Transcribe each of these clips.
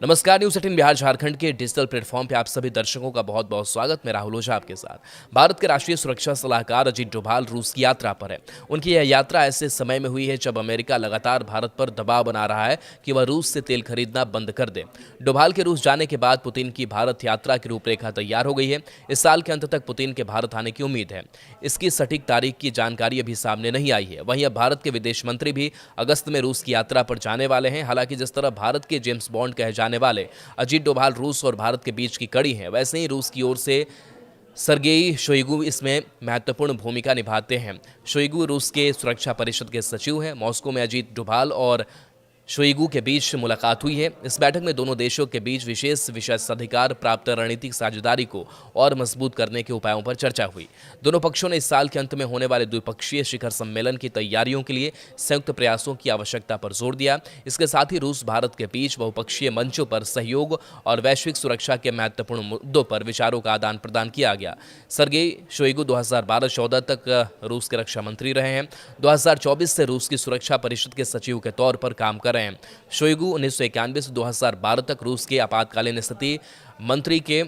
नमस्कार। न्यूज़ 18 बिहार झारखंड के digital platform पे आप सभी दर्शकों का बहुत बहुत स्वागत। मैं राहुल ओझा आपके साथ। भारत के राष्ट्रीय सुरक्षा सलाहकार अजीत डोभाल रूस की यात्रा पर है। उनकी यह यात्रा ऐसे समय में हुई है जब अमेरिका लगातार भारत पर दबाव बना रहा है कि वह रूस से तेल खरीदना बंद कर दे। डोभाल के रूस जाने के बाद पुतिन की भारत यात्रा की रूपरेखा तैयार हो गई है। इस साल के अंत तक पुतिन के भारत आने की उम्मीद है। इसकी सटीक तारीख की जानकारी अभी सामने नहीं आई है। वहीं अब भारत के विदेश मंत्री भी अगस्त में रूस की यात्रा पर जाने वाले हैं। हालांकि जिस तरह भारत के जेम्स बॉन्ड कहे जाने वाले अजीत डोभाल रूस और भारत के बीच की कड़ी है, वैसे ही रूस की ओर से सरगेई शोइगु इसमें महत्वपूर्ण भूमिका निभाते हैं। शोइगु रूस के सुरक्षा परिषद के सचिव हैं। मॉस्को में अजीत डोभाल और शोइगु के बीच मुलाकात हुई है। इस बैठक में दोनों देशों के बीच विशेष विशेषाधिकार प्राप्त रणनीतिक साझेदारी को और मजबूत करने के उपायों पर चर्चा हुई। दोनों पक्षों ने इस साल के अंत में होने वाले द्विपक्षीय शिखर सम्मेलन की तैयारियों के लिए संयुक्त प्रयासों की आवश्यकता पर जोर दिया। इसके साथ ही रूस भारत के बीच बहुपक्षीय मंचों पर सहयोग और वैश्विक सुरक्षा के महत्वपूर्ण मुद्दों पर विचारों का आदान प्रदान किया गया। सरगेई शोइगु 2012-14 तक रूस के रक्षा मंत्री रहे हैं। 2024 से रूस की सुरक्षा परिषद के सचिव के तौर पर काम कर रहे हैं। शोइगु 1991 से 2012 तक रूस के आपातकालीन स्थिति मंत्री के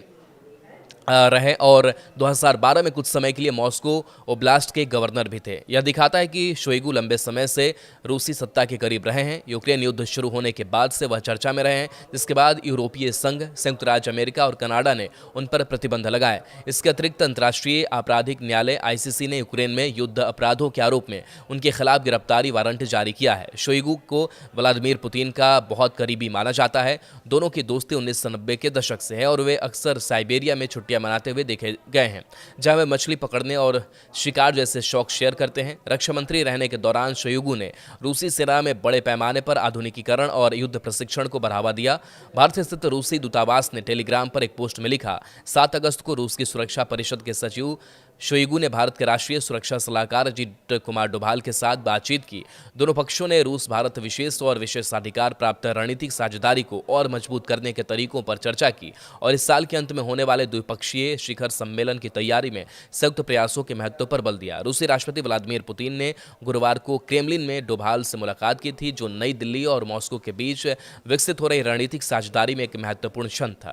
रहे और 2012 में कुछ समय के लिए मॉस्को ओब्लास्ट के गवर्नर भी थे। यह दिखाता है कि शोइगु लंबे समय से रूसी सत्ता के करीब रहे हैं। यूक्रेन युद्ध शुरू होने के बाद से वह चर्चा में रहे हैं, जिसके बाद यूरोपीय संघ, संयुक्त राज्य अमेरिका और कनाडा ने उन पर प्रतिबंध लगाए। इसके अतिरिक्त अंतर्राष्ट्रीय आपराधिक न्यायालय ICC ने यूक्रेन में युद्ध अपराधों के आरोप में उनके खिलाफ गिरफ्तारी वारंट जारी किया है। शोइगु को व्लादिमीर पुतिन का बहुत करीबी माना जाता है। दोनों की दोस्ती 1990 के दशक से है और वे अक्सर साइबेरिया में छुट्टियां मनाते हुए देखे गए हैं, जहां वे मछली पकड़ने और शिकार जैसे शौक शेयर करते हैं। रक्षा मंत्री रहने के दौरान शोइगु ने रूसी सेना में बड़े पैमाने पर आधुनिकीकरण और युद्ध प्रशिक्षण को बढ़ावा दिया। भारत स्थित रूसी दूतावास ने टेलीग्राम पर एक पोस्ट में लिखा, 7 अगस्त को रूस की सुरक्षा परिषद के सचिव शोइगु ने भारत के राष्ट्रीय सुरक्षा सलाहकार अजीत कुमार डोभाल के साथ बातचीत की। दोनों पक्षों ने रूस भारत विशेष और विशेषाधिकार प्राप्त रणनीतिक साझेदारी को और मजबूत करने के तरीकों पर चर्चा की और इस साल के अंत में होने वाले द्विपक्षीय शिखर सम्मेलन की तैयारी में संयुक्त प्रयासों के महत्व पर बल दिया। रूसी राष्ट्रपति व्लादिमीर पुतिन ने गुरुवार को क्रेमलिन में डोभाल से मुलाकात की थी, जो नई दिल्ली और मॉस्को के बीच विकसित हो रही रणनीतिक साझेदारी में एक महत्वपूर्ण क्षण था।